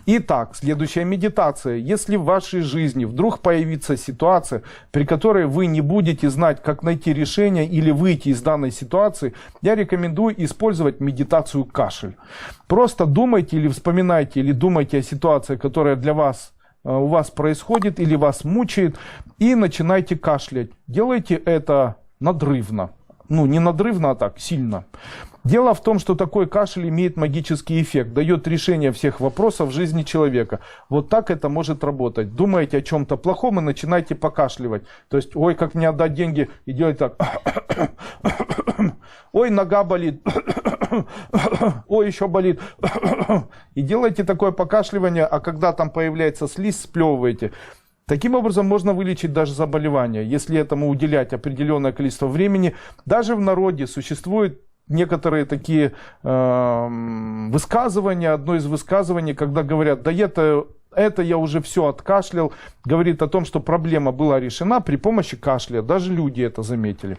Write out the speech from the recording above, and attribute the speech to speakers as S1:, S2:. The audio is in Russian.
S1: Итак, следующая медитация. Если в вашей жизни вдруг появится ситуация, при которой вы не будете знать, как найти решение или выйти из данной ситуации, я рекомендую использовать медитацию кашель. Просто думайте или вспоминайте, или думайте о ситуации, которая у вас происходит или вас мучает, и начинайте кашлять. Делайте это надрывно. Ну, не надрывно, а так, сильно. Дело в том, что такой кашель имеет магический эффект, дает решение всех вопросов в жизни человека. Вот так это может работать. Думаете о чем-то плохом и начинаете покашливать. То есть, ой, как мне отдать деньги, и делать так. Ой, нога болит. Ой, еще болит. И делайте такое покашливание, а когда там появляется слизь, сплевываете. Таким образом можно вылечить даже заболевание, если этому уделять определенное количество времени. Даже в народе существуют некоторые такие высказывания. Одно из высказываний, когда говорят, да это я уже все откашлял, говорит о том, что проблема была решена при помощи кашля. Даже люди это заметили.